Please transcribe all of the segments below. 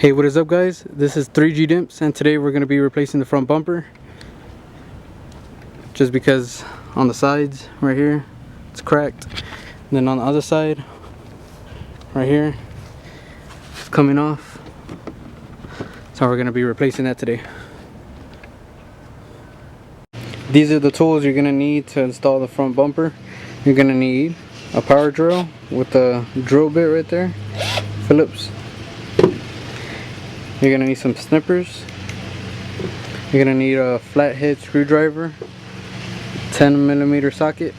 Hey, what is up guys? This is 3G Dimps and today we're going to be replacing the front bumper. Just because on the sides right here it's cracked. And then on the other side right here it's coming off. So we're going to be replacing that today. These are the tools you're going to need to install the front bumper. You're going to need a power drill with a drill bit right there, Phillips. You're going to need some snippers. You're going to need a flathead screwdriver, 10mm socket.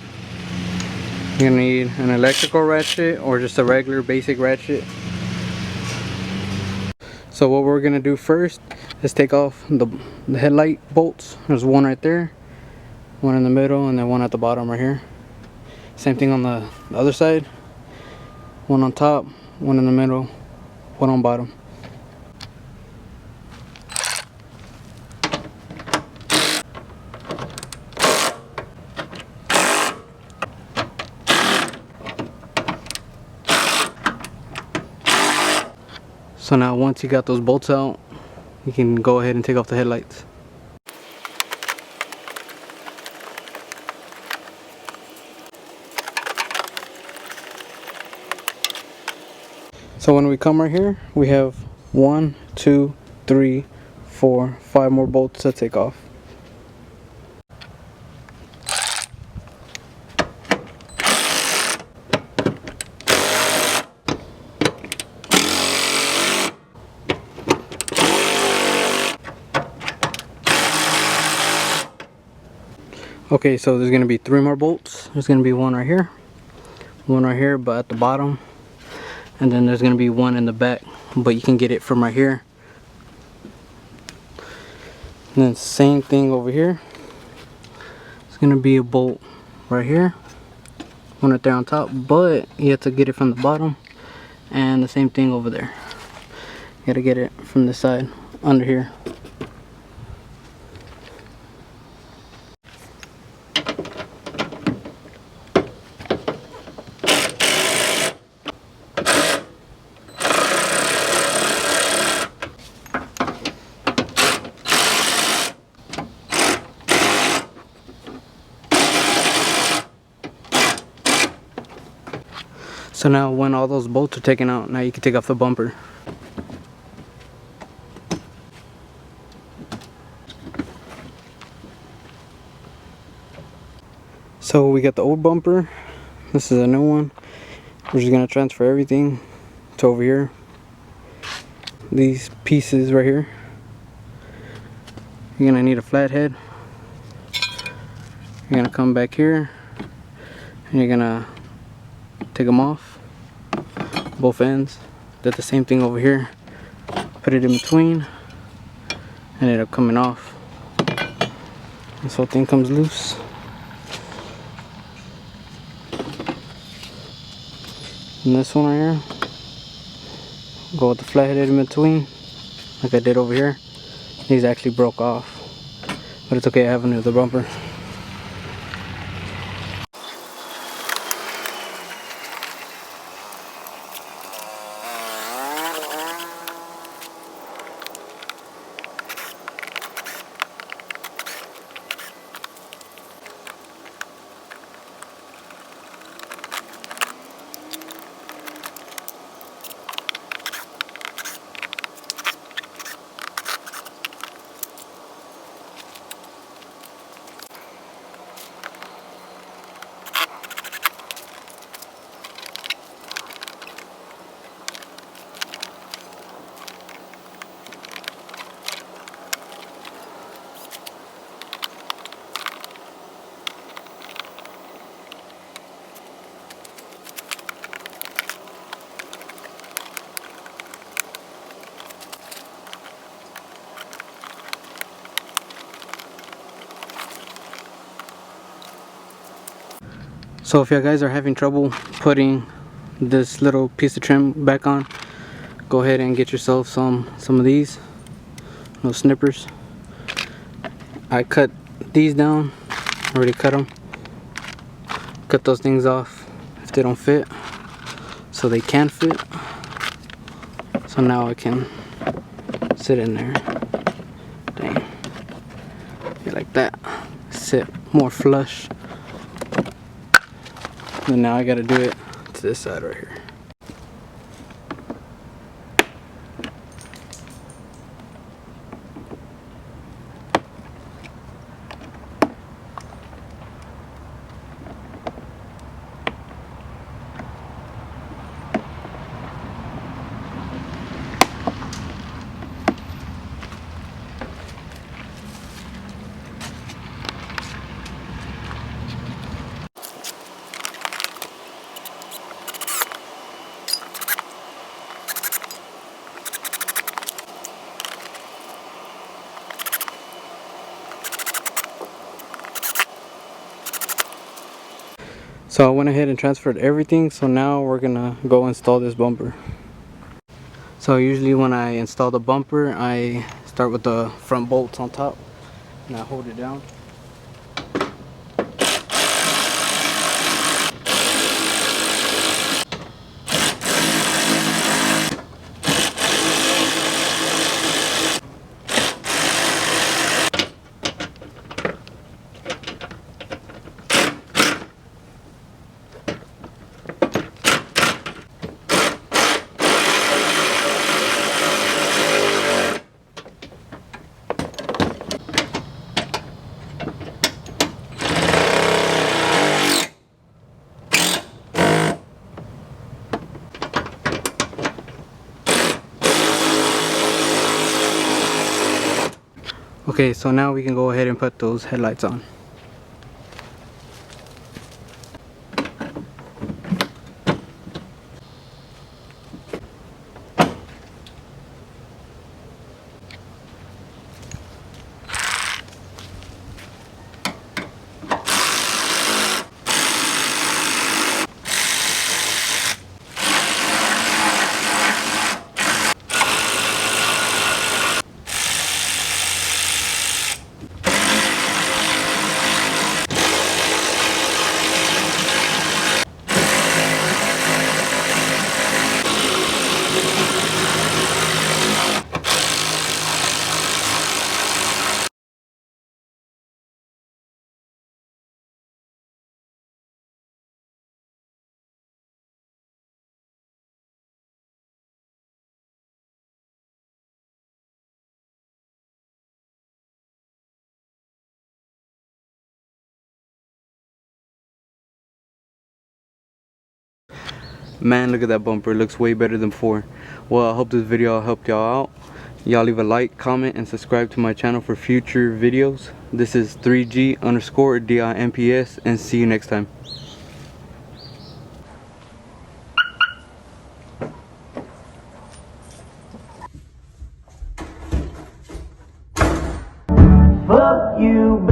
You're going to need an electrical ratchet or just a regular basic ratchet. So what we're going to do first is take off the headlight bolts. There's one right there, one in the middle, and then one at the bottom right here. Same thing on the other side. One on top, one in the middle, one on bottom. So now once you got those bolts out, you can go ahead and take off the headlights. So when we come right here, we have 1, 2, 3, 4, 5 more bolts to take off. Okay, so there's going to be 3 more bolts. There's going to be one right here, but at the bottom, and then there's going to be one in the back, but you can get it from right here. And then same thing over here. It's going to be a bolt right here, one right there on top, but you have to get it from the bottom, and the same thing over there. You got to get it from the side under here. So now when all those bolts are taken out, now you can take off the bumper. So we got the old bumper. This is a new one. We're just going to transfer everything to over here. These pieces right here. You're going to need a flathead. You're going to come back here and you're going to take them off, both ends. Did the same thing over here. Put it in between, and it'll coming off. This whole thing comes loose. And this one right here, go with the flathead in between, like I did over here. These actually broke off, but it's okay. I have another bumper. So if you guys are having trouble putting this little piece of trim back on, go ahead and get yourself some of these little snippers. I cut these down, already cut them. Cut those things off if they don't fit, so they can fit. So now I can sit in there. Dang. Yeah, like that. Sit more flush. And now I gotta do it to this side right here. So I went ahead and transferred everything, so now we're gonna go install this bumper. So usually when I install the bumper, I start with the front bolts on top and I hold it down. Okay, so now we can go ahead and put those headlights on. Man, look at that bumper. It looks way better than before. Well, I hope this video helped y'all out. Y'all leave a like, comment, and subscribe to my channel for future videos. This is 3G_DIMPS, and see you next time. Fuck you,